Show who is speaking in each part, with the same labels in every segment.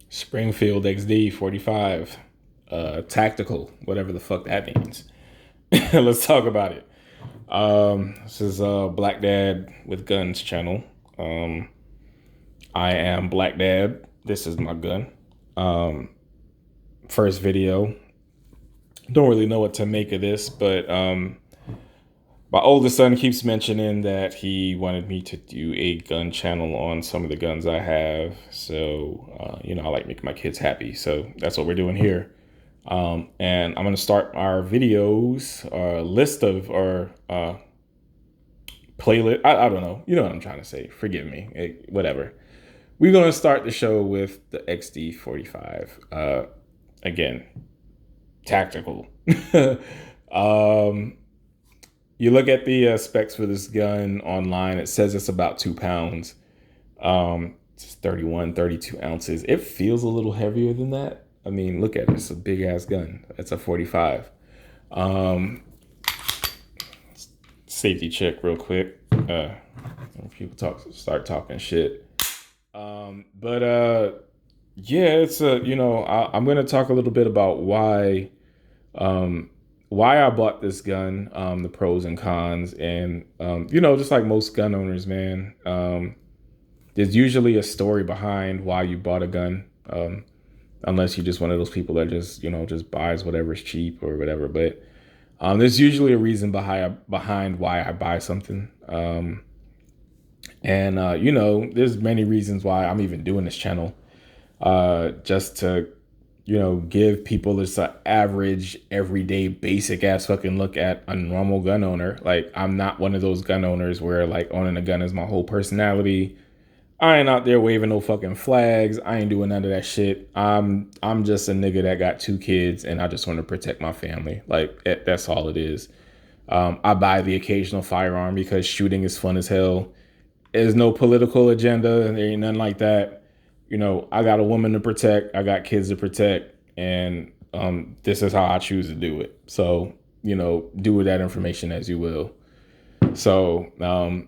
Speaker 1: Springfield XD 45, tactical, whatever the fuck that means. Let's talk about it. This is Black Dad with Guns channel. I am Black Dad. This is my gun. First video. Don't really know what to make of this, but my oldest son keeps mentioning that he wanted me to do a gun channel on some of the guns I have. So, I like making my kids happy. So that's what we're doing here. And I'm going to start our videos, list of our playlist. I don't know. You know what I'm trying to say. Forgive me. Whatever. We're going to start the show with the XD45. Again, tactical. You look at the specs for this gun online, it says it's about 2 pounds. It's 31, 32 ounces. It feels a little heavier than that. I mean, look at it. It's a big ass gun. It's a 45. Safety check real quick. People start talking shit. Yeah, it's I'm going to talk a little bit about why I bought this gun, the pros and cons, and just like most gun owners, man, there's usually a story behind why you bought a gun, unless you're just one of those people that just buys whatever's cheap or whatever. But there's usually a reason behind why I buy something, there's many reasons why I'm even doing this channel, just to give people this average, everyday, basic ass fucking look at a normal gun owner. Like, I'm not one of those gun owners where like owning a gun is my whole personality. I ain't out there waving no fucking flags. I ain't doing none of that shit. I'm just a nigga that got 2 kids and I just want to protect my family. Like, that's all it is. I buy the occasional firearm because shooting is fun as hell. There's no political agenda. There ain't nothing like that. I got a woman to protect. I got kids to protect. And this is how I choose to do it. So, do with that information as you will. So, I'm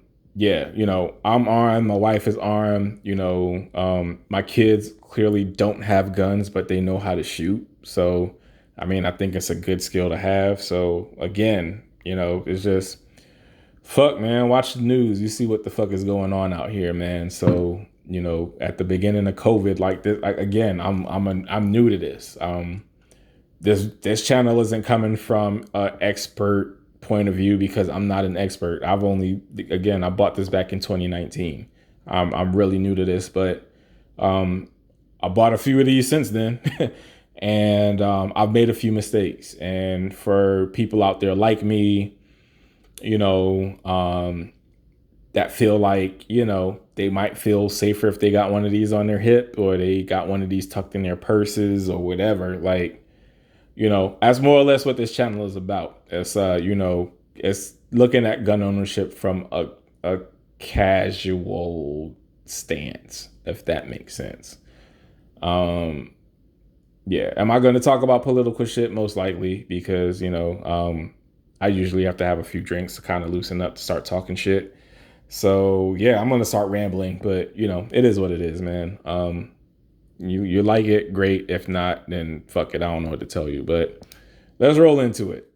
Speaker 1: armed. My wife is armed. My kids clearly don't have guns, but they know how to shoot. So, I mean, I think it's a good skill to have. So, again, it's just, fuck, man, watch the news. You see what the fuck is going on out here, man. So, at the beginning of COVID, like this, again, I'm new to this. This channel isn't coming from an expert point of view because I'm not an expert. I bought this back in 2019. I'm really new to this, but I bought a few of these since then, and I've made a few mistakes. And for people out there like me, that feel like, they might feel safer if they got one of these on their hip or they got one of these tucked in their purses or whatever. Like, that's more or less what this channel is about. It's, it's looking at gun ownership from a casual stance, if that makes sense. Am I going to talk about political shit? Most likely, because, I usually have to have a few drinks to kind of loosen up to start talking shit. So yeah, I'm going to start rambling, but it is what it is, man. You like it, great. If not, then fuck it. I don't know what to tell you, but let's roll into it.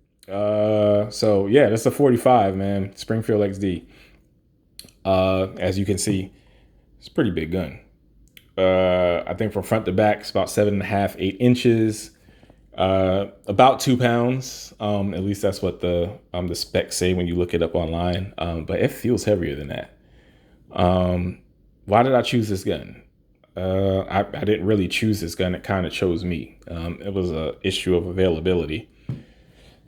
Speaker 1: So yeah, that's a 45, man. Springfield XD. As you can see, it's a pretty big gun. I think from front to back, it's about 7.5, 8 inches. About 2 pounds. At least that's what the specs say when you look it up online. But it feels heavier than that. Why did I choose this gun? I didn't really choose this gun. It kind of chose me. It was a issue of availability.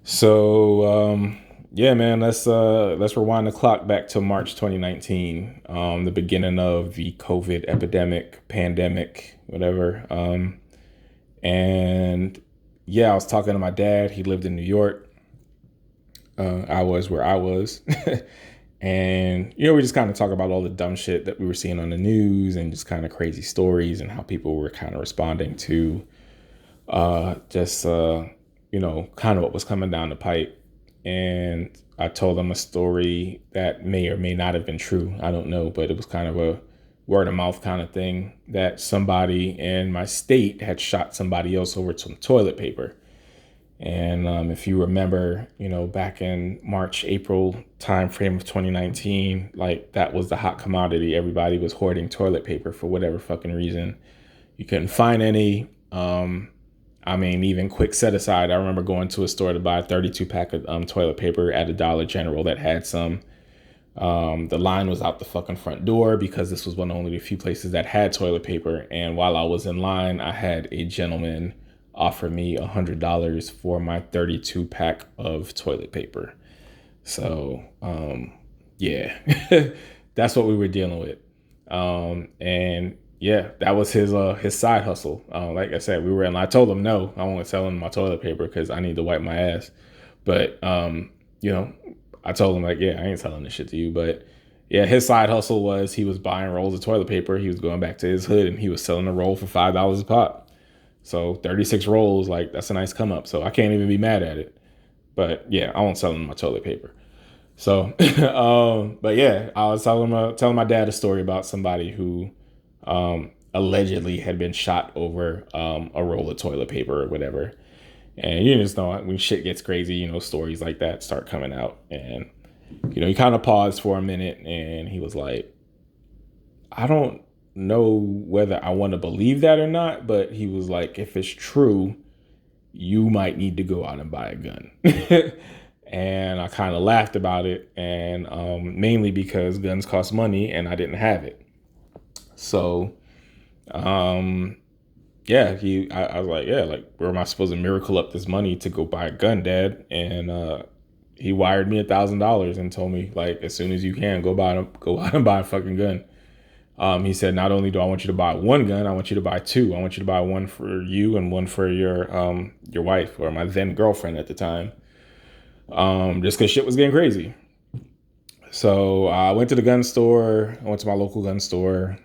Speaker 1: So, yeah, man, let's rewind the clock back to March 2019, the beginning of the COVID epidemic, pandemic, whatever. And yeah, I was talking to my dad. He lived in New York. I was where I was. And, we just kind of talk about all the dumb shit that we were seeing on the news and just kind of crazy stories and how people were kind of responding to kind of what was coming down the pipe. And I told him a story that may or may not have been true. I don't know, but it was kind of word of mouth kind of thing that somebody in my state had shot somebody else over some toilet paper. And if you remember, back in March, April timeframe of 2019, like that was the hot commodity. Everybody was hoarding toilet paper for whatever fucking reason. You couldn't find any. Even quick set aside, I remember going to a store to buy a 32 pack of toilet paper at a Dollar General that had some. The line was out the fucking front door because this was one of only a few places that had toilet paper. And while I was in line, I had a gentleman offer me $100 for my 32 pack of toilet paper. So, yeah, that's what we were dealing with. And yeah, that was his side hustle. Like I said, we were in line. I told him no, I won't sell him my toilet paper because I need to wipe my ass. But I told him like, yeah, I ain't selling this shit to you. But yeah, his side hustle was he was buying rolls of toilet paper. He was going back to his hood and he was selling a roll for $5 a pop. So 36 rolls, like that's a nice come up. So I can't even be mad at it. But yeah, I won't sell him my toilet paper. So, but yeah, I was telling my dad a story about somebody who allegedly had been shot over a roll of toilet paper or whatever. And you just know when shit gets crazy, stories like that start coming out. And, he kind of paused for a minute and he was like, I don't know whether I want to believe that or not, but he was like, if it's true, you might need to go out and buy a gun. And I kind of laughed about it. And mainly because guns cost money and I didn't have it. So, yeah, I was like, yeah, like, where am I supposed to miracle up this money to go buy a gun, Dad? And he wired me $1,000 and told me, like, as soon as you can, go out and buy a fucking gun. He said, not only do I want you to buy one gun, I want you to buy two. I want you to buy one for you and one for your wife, or my then girlfriend at the time. Just because shit was getting crazy. So I went to the gun store. I went to my local gun store.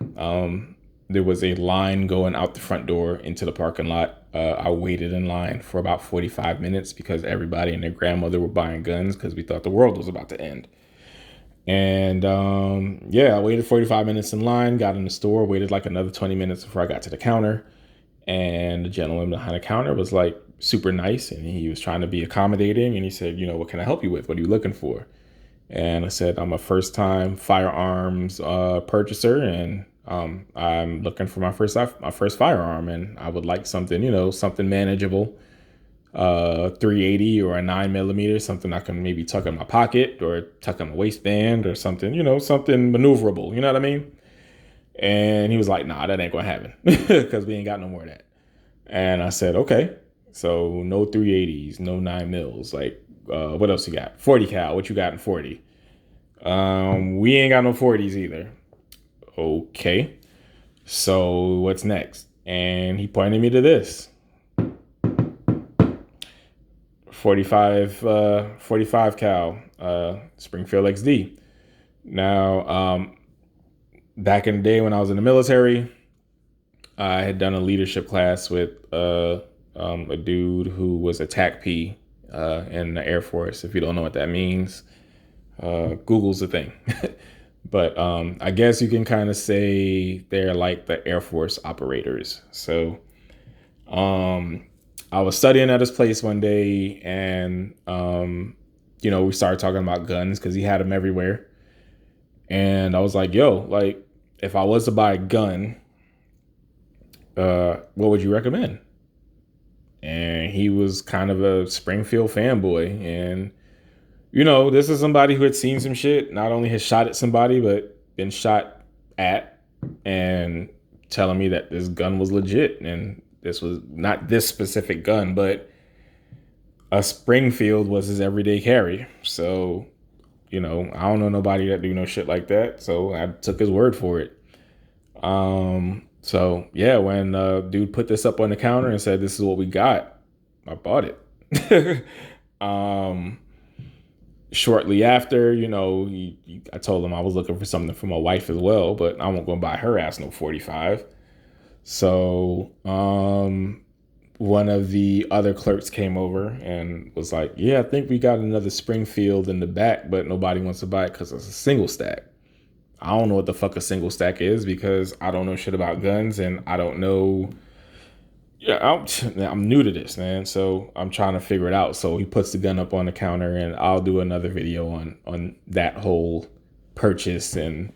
Speaker 1: There was a line going out the front door into the parking lot. I waited in line for about 45 minutes because everybody and their grandmother were buying guns because we thought the world was about to end. And I waited 45 minutes in line, got in the store, waited like another 20 minutes before I got to the counter. And the gentleman behind the counter was like super nice and he was trying to be accommodating. And he said, what can I help you with? What are you looking for? And I said, I'm a first time firearms purchaser and I'm looking for my first firearm and I would like something, something manageable. 380 or a 9mm, something I can maybe tuck in my pocket or tuck in my waistband or something, something maneuverable, you know what I mean? And he was like, nah, that ain't gonna happen because we ain't got no more of that. And I said, okay, so no 380s, no 9mm, like what else you got? 40 cal, what you got in 40? We ain't got no 40s either. Okay, so what's next? And he pointed me to this 45 cal Springfield XD. Now, back in the day when I was in the military, I had done a leadership class with a dude who was a TAC-P in the Air Force. If you don't know what that means, Google's the thing. But I guess you can kind of say they're like the Air Force operators. So I was studying at his place one day and, we started talking about guns because he had them everywhere. And I was like, yo, like, if I was to buy a gun, what would you recommend? And he was kind of a Springfield fanboy. And, this is somebody who had seen some shit, not only has shot at somebody, but been shot at and telling me that this gun was legit. And this was not this specific gun, but a Springfield was his everyday carry. So, I don't know nobody that do no shit like that. So I took his word for it. So yeah, when dude put this up on the counter and said, this is what we got, I bought it. Shortly after, I told him I was looking for something for my wife as well, but I won't go buy her ass no 45. So one of the other clerks came over and was like, yeah, I think we got another Springfield in the back, but nobody wants to buy it because it's a single stack. I don't know what the fuck a single stack is because I don't know shit about guns and I don't know. Yeah, I'm new to this, man. So I'm trying to figure it out. So he puts the gun up on the counter, and I'll do another video on that whole purchase and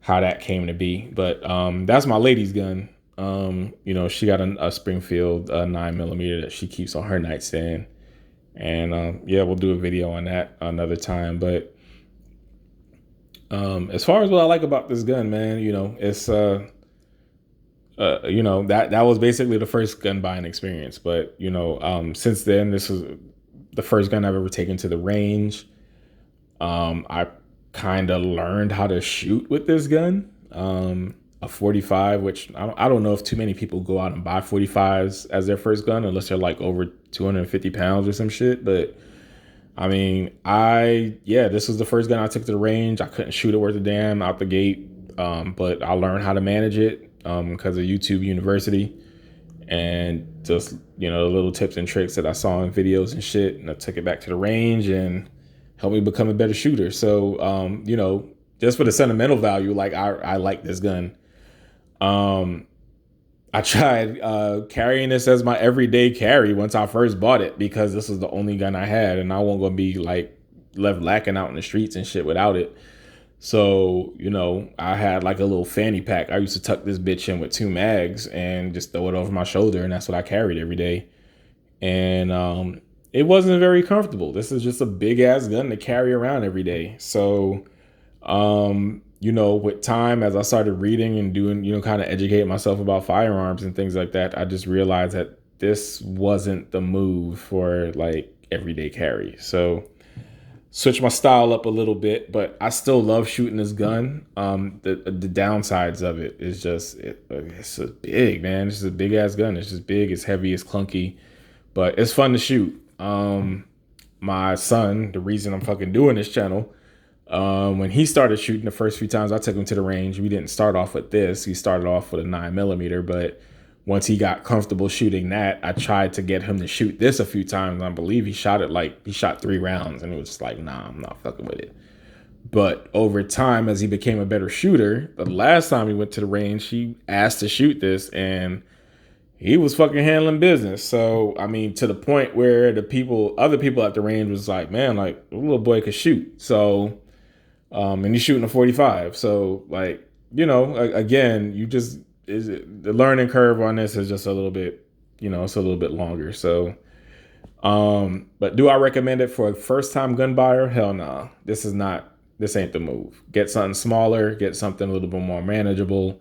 Speaker 1: how that came to be. But that's my lady's gun. She got a Springfield 9mm that she keeps on her nightstand, and yeah, we'll do a video on that another time. But as far as what I like about this gun, man, it's that was basically the first gun buying experience. But since then, this was the first gun I've ever taken to the range. I kind of learned how to shoot with this gun. A 45, which I don't know if too many people go out and buy 45s as their first gun unless they're like over 250 pounds or some shit. But I mean, this was the first gun I took to the range. I couldn't shoot it worth a damn out the gate, but I learned how to manage it because of YouTube University and just the little tips and tricks that I saw in videos and shit, and I took it back to the range and helped me become a better shooter. So just for the sentimental value, like I like this gun. I tried carrying this as my everyday carry once I first bought it because this was the only gun I had, and I wasn't gonna be like left lacking out in the streets and shit without it. So, I had like a little fanny pack. I used to tuck this bitch in with 2 mags and just throw it over my shoulder, and that's what I carried every day. And it wasn't very comfortable. This is just a big ass gun to carry around every day. So, with time, as I started reading and doing, kind of educating myself about firearms and things like that, I just realized that this wasn't the move for like everyday carry. So switch my style up a little bit, but I still love shooting this gun. The downsides of it is just it's a big, man. It's just a big ass gun. It's just big, it's heavy, it's clunky, but it's fun to shoot. My son, the reason I'm fucking doing this channel, when he started shooting the first few times I took him to the range, we didn't start off with this. He started off with a 9mm, but once he got comfortable shooting that, I tried to get him to shoot this a few times. I believe he shot 3 rounds, and it was just like, nah, I'm not fucking with it. But over time, as he became a better shooter, the last time he went to the range, he asked to shoot this, and he was fucking handling business. So, I mean, to the point where other people at the range was like, man, like, the little boy could shoot. So, and he's shooting a 45. So, like, again, the learning curve on this is just a little bit, it's a little bit longer. So, but do I recommend it for a first time gun buyer? Hell no. This ain't the move. Get something smaller, get something a little bit more manageable,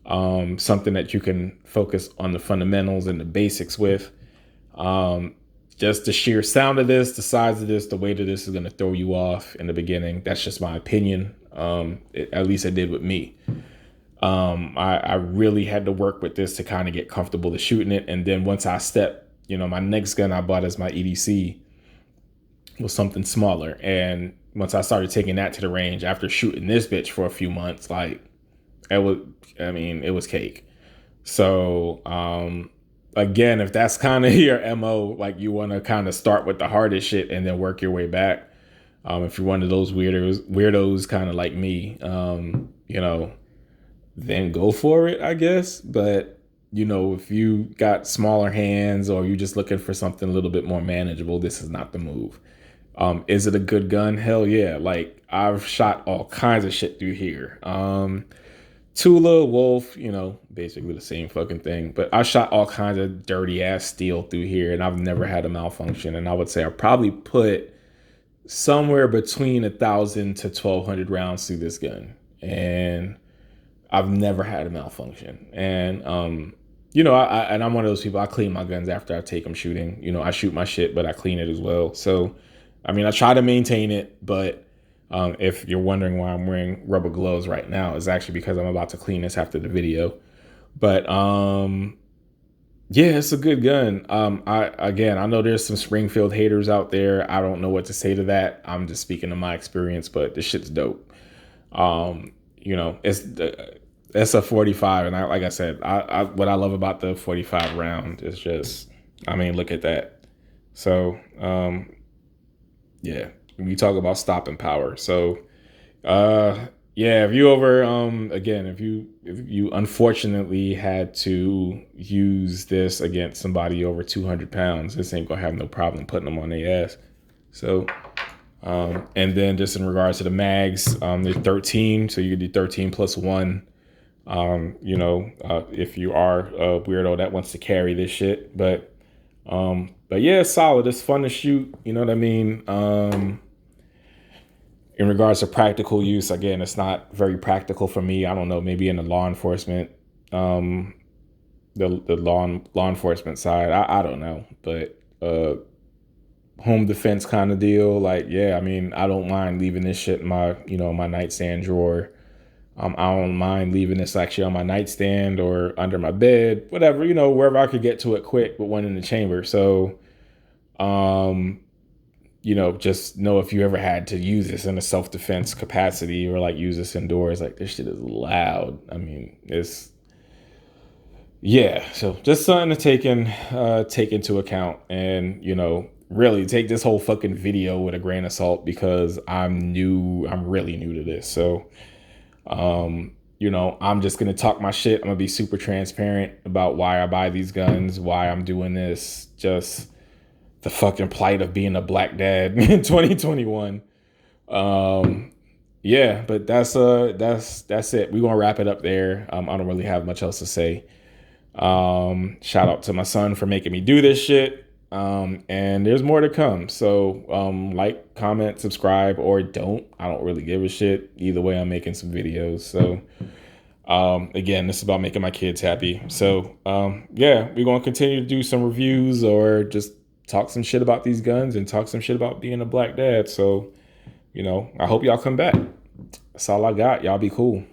Speaker 1: something that you can focus on the fundamentals and the basics with. Just the sheer sound of this, the size of this, the weight of this is going to throw you off in the beginning. That's just my opinion. At least it did with me. I really had to work with this to kind of get comfortable to shooting it. And then once I stepped, my next gun I bought as my EDC was something smaller. And once I started taking that to the range after shooting this bitch for a few months, like it was cake. So, again, if that's kind of your MO, like you want to kind of start with the hardest shit and then work your way back. If you're one of those weirdos kind of like me, then go for it, I guess. But, if you got smaller hands or you're just looking for something a little bit more manageable, this is not the move. Is it a good gun? Hell yeah. Like, I've shot all kinds of shit through here. Tula, Wolf, basically the same fucking thing. But I shot all kinds of dirty ass steel through here, and I've never had a malfunction. And I would say I probably put somewhere between 1,000 to 1,200 rounds through this gun, and I've never had a malfunction. And and I'm one of those people. I clean my guns after I take them shooting. I shoot my shit, but I clean it as well. So, I mean, I try to maintain it, but. If you're wondering why I'm wearing rubber gloves right now, it's actually because I'm about to clean this after the video. But yeah, it's a good gun. I know there's some Springfield haters out there. I don't know what to say to that. I'm just speaking to my experience, but this shit's dope. It's a 45, and like I said, what I love about the 45 round is just, look at that. So yeah. We talk about stopping power. So Yeah, if you ever again, if you unfortunately had to use this against somebody over 200 pounds, this ain't gonna have no problem putting them on their ass. So and then just in regards to the mags, they're 13, so you can do 13 plus one. If you are a weirdo that wants to carry this shit, but yeah, it's solid. It's fun to shoot. You know what I mean? In regards to practical use, again, it's not very practical for me. I don't know, maybe in the law enforcement, um, the law enforcement side. I don't know, but home defense kind of deal. Like, yeah, I mean, I don't mind leaving this shit in my my nightstand drawer. I don't mind leaving this actually on my nightstand or under my bed, whatever, wherever I could get to it quick, but one in the chamber. So, um, just know if you ever had to use this in a self-defense capacity or like use this indoors, like this shit is loud. I mean, yeah. So just something to take into account, and really take this whole fucking video with a grain of salt because I'm really new to this. So, I'm just gonna talk my shit. I'm gonna be super transparent about why I buy these guns, why I'm doing this, just the fucking plight of being a black dad in 2021. Yeah, but that's it. We're gonna wrap it up there. I don't really have much else to say. Shout out to my son for making me do this shit. And there's more to come. So like, comment, subscribe, or don't. I don't really give a shit. Either way, I'm making some videos. So again, this is about making my kids happy. So yeah, we're gonna continue to do some reviews or just talk some shit about these guns and talk some shit about being a black dad. So, I hope y'all come back. That's all I got. Y'all be cool.